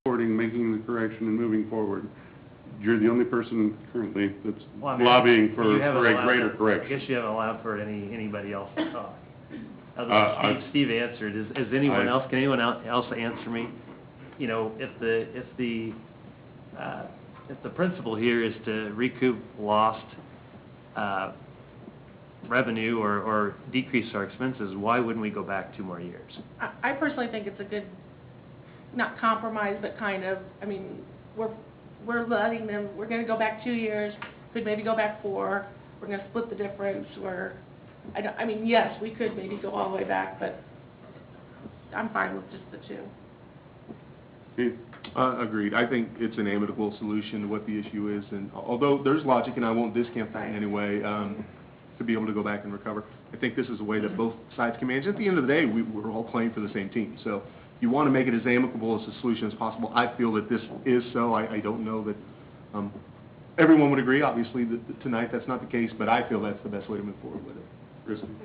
supporting making the correction and moving forward. You're the only person currently that's Well, I mean, lobbying for you haven't a allowed greater I correction. guess you haven't allowed for anybody else to talk. Steve answered. Is anyone else? Can anyone else answer me? You know, if the principle here is to recoup lost revenue or decrease our expenses, why wouldn't we go back 2 more years? I personally think it's a good, not compromise, but kind of, I mean, we're letting them, we're going to go back 2 years, could maybe go back 4, we're going to split the difference, I mean, yes, we could maybe go all the way back, but I'm fine with just the 2. Keith? Agreed. I think it's an amicable solution to what the issue is, and although there's logic, and I won't discount that in any way, to be able to go back and recover, I think this is a way that both sides can manage. At the end of the day, we're all playing for the same team, so you want to make it as amicable as a solution as possible. I feel that this is so. I don't know that everyone would agree. Obviously, tonight that's not the case, but I feel that's the best way to move forward with it. Kristen?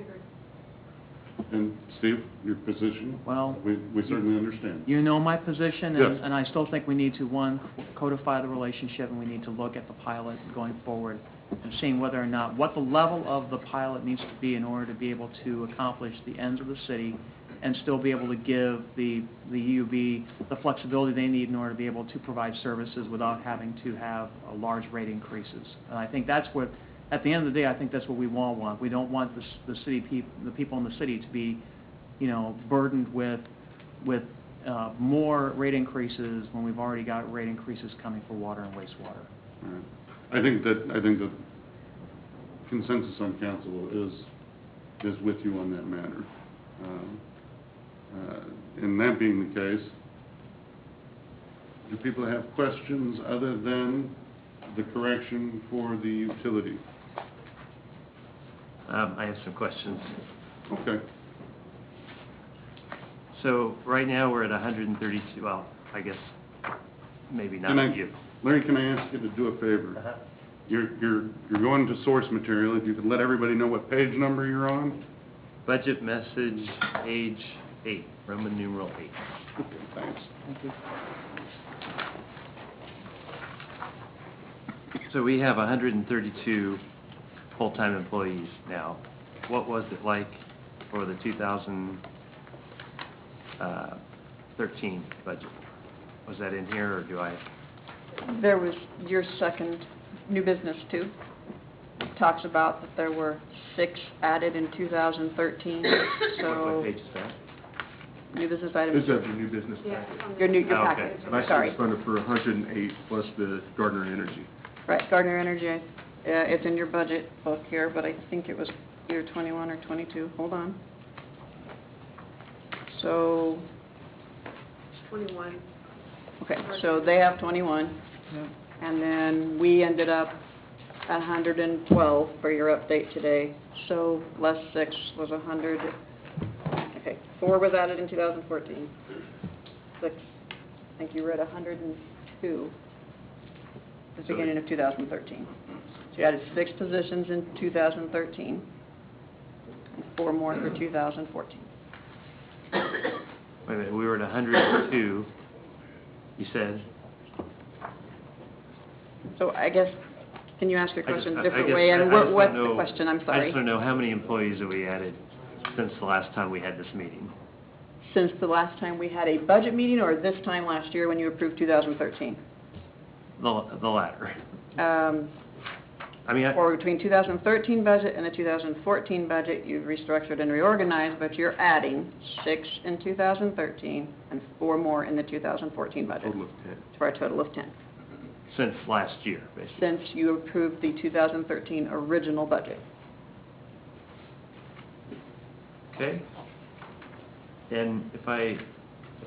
And Steve, your position? Well, we certainly understand. You know my position, Yes. and I still think we need to, one, codify the relationship, and we need to look at the pilot going forward and seeing whether or not, what the level of the pilot needs to be in order to be able to accomplish the ends of the city and still be able to give the UB the flexibility they need in order to be able to provide services without having to have large rate increases. And I think that's what, at the end of the day, I think that's what we all want. We don't want the people in the city to be, you know, burdened with more rate increases when we've already got rate increases coming for water and wastewater. Right. I think that consensus on council is with you on that matter. And that being the case, do people have questions other than the correction for the utility? I have some questions. Okay. So right now we're at 132. Well, I guess maybe not you. Larry, can I ask you to do a favor? Uh-huh. You're going to source material. If you could let everybody know what page number you're on. Budget message, page 8, Roman numeral 8. Okay, thanks. Thank you. So we have 132 full-time employees now. What was it like for the 2013 budget? Was that in here, or do I? There was your second new business too. It talks about that there were 6 added in 2013. So What page is that? new business items. This is your new business package. Your Oh, okay. packet. And I Sorry. it's funded for 108 plus the Gardner Energy. Right, Gardner Energy. It's in your budget book here, but I think it was either 21 or 22. Hold on. So. 21. Okay, so they have 21. And then we ended up at 112 for your update today. So less 6 was 100. Okay, 4 was added in 2014. 6, I think you were at 102 at the beginning of 2013. So you added 6 positions in 2013 and 4 more for 2014. Wait a minute, we were at 102, you said? So I guess, can you ask your question a different guess way? And I just what's don't know- the question? I'm I sorry. just want to know how many employees have we added since the last time we had this meeting? Since the last time we had a budget meeting, or this time last year when you approved 2013? The latter. I mean, Or between 2013 budget and the 2014 budget, you've restructured and reorganized, but you're adding 6 in 2013 and 4 more in the 2014 budget. Total of 10. For a total of 10. since last year, basically. Since you approved the 2013 original budget. Okay. And if I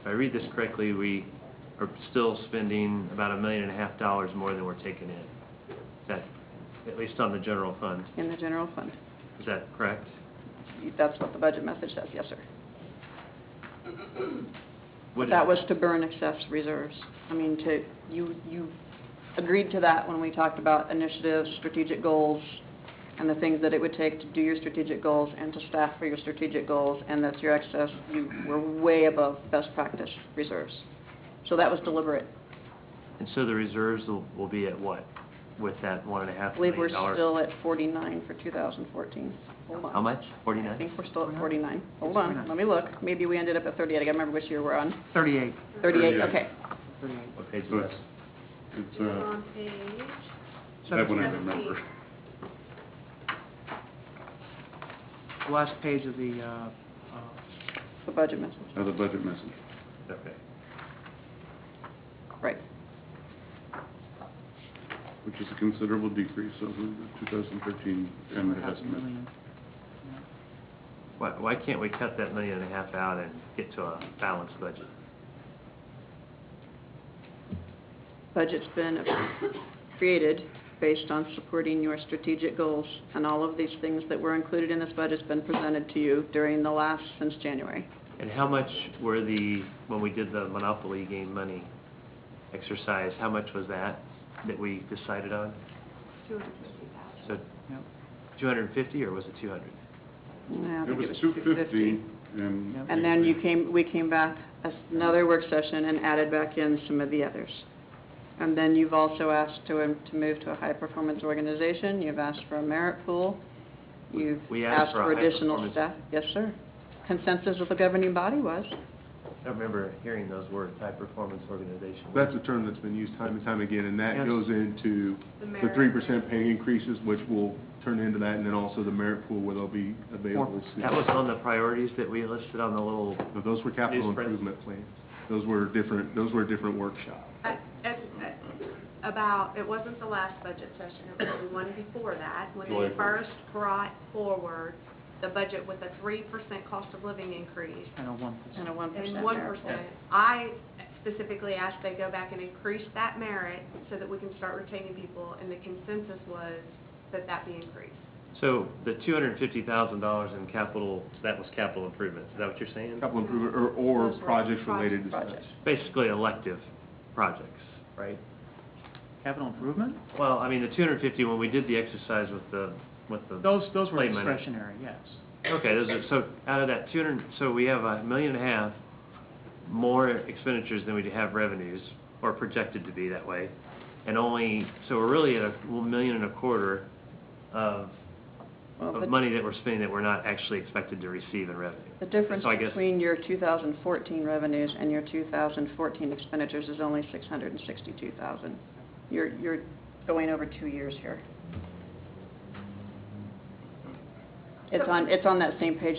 read this correctly, we are still spending about $1.5 million more than we're taking in. Is that, at least on the general fund? In the general fund. Is that correct? That's what the budget message says, yes, sir. What That is- was to burn excess reserves. I mean, you agreed to that when we talked about initiatives, strategic goals, and the things that it would take to do your strategic goals and to staff for your strategic goals, and that's your excess. You were way above best practice reserves. So that was deliberate. And so the reserves will be at what, with that $1.5 I believe we're million? still at 49 for 2014. Hold on. How much? I 49? think we're still at 49. Hold on, let me look. Maybe we ended up at 38. I gotta remember which year we're on. 38. 38, okay. 38. What page So is that? it's, On page that one I 17. remember. The last page of the, The budget message. The budget message. Okay. Right. Which is a considerable decrease over the 2013 end estimate. Why can't we cut that $1.5 million out and get to a balanced budget? Budget's been created based on supporting your strategic goals, and all of these things that were included in this budget's been presented to you since January. And how much were when we did the Monopoly game money exercise, how much was that we decided on? 250,000. So, Yep. 250, or was it 200? Yeah, I It think was 250, and... Yep. And then we came back another work session and added back in some of the others. And then you've also asked to move to a high-performance organization, you've asked for a merit pool, you've We asked asked for a for additional high-performance- staff. Yes, sir. Consensus of the governing body was. I remember hearing those words, high-performance organization. That's a term that's been used time and time again, and that Yes. goes into The the merit. 3% pay increases, which will turn into that, and then also the merit pool where they'll be available. to- That was on the priorities that we listed on the little, No, those were capital Newsprint. improvement plans. Those were different workshops. It wasn't the last budget session, it was the one before that, when July they first brought forward the budget with a 3% cost of living increase And a 1%. And a 1% and merit 1%. pool. I specifically asked they go back and increase that merit so that we can start retaining people, and the consensus was that that be increased. so the $250,000 in capital, that was capital improvements, is that what you're saying? Capital improvement or Those were projects related to projects. such. Basically elective projects, right? Capital improvement? Well, I mean, the 250, when we did the exercise with the Those were play money. discretionary, yes. Okay, so out of that 200, so we have $1.5 million more expenditures than we have revenues, or projected to be that way, and so we're really at $1.25 million of Well, of money that we're spending that we're not actually expected to receive in revenue. The difference So I guess- between your 2014 revenues and your 2014 expenditures is only $662,000. You're going over 2 years here. It's on that same page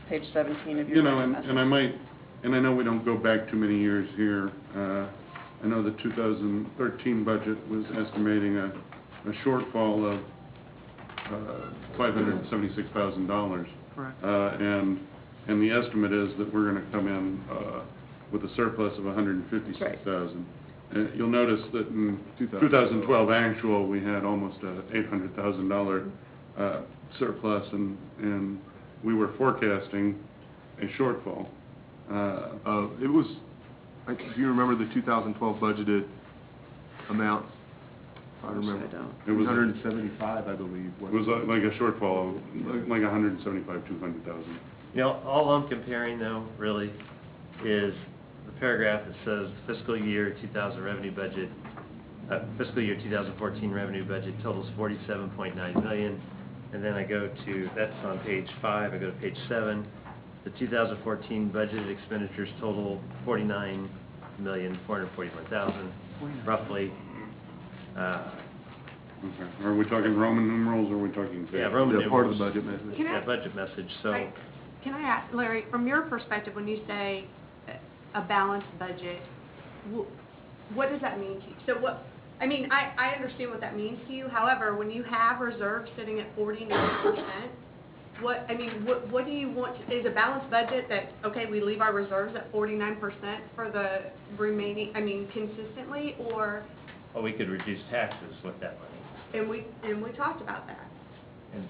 page 17 of your You know, budget and I might, and I know we don't go back too many years here. I know the 2013 budget was estimating a shortfall of $576,000. Correct. And the estimate is that we're gonna come in with a surplus of $156,000. You'll notice that in 2012 actual, we had almost a $800,000 surplus, and we were forecasting a shortfall. It was, do you remember the 2012 budgeted amount? I remember. I don't. It was- 175, I believe. It was like a shortfall of like 175, 200,000. You know, all I'm comparing though, really, is the paragraph that says fiscal year 2000 revenue budget, fiscal year 2014 revenue budget totals $47.9 million. And then I go to, that's on page 5, I go to page 7. The 2014 budgeted expenditures total $49,441,000, roughly. Okay. Are we talking Roman numerals, or are we talking? Yeah, Roman Yeah, part of the numerals. budget message. Can I- Yeah, budget message, so. Right. Can I ask, Larry, from your perspective, when you say a balanced budget, what does that mean to you? So I understand what that means to you. However, when you have reserves sitting at 49%, what do you want? Is a balanced budget that, okay, we leave our reserves at 49% for the remaining, consistently, or, Well, we could reduce taxes with that money. and we talked about that.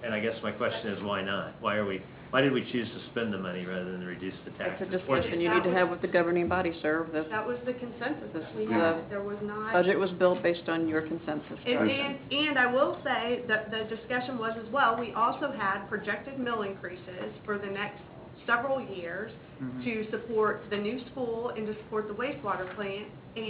And I guess my question is, why not? Why did we choose to spend the money rather than reduce the That's a taxes? discussion you need to have with the governing body, sir. The That was the consensus that we The had. There was not. budget was built based on your consensus. And I will say that the discussion was as well, we also had projected mill increases for the next several years Mhm. to support the new school and to support the wastewater plant, and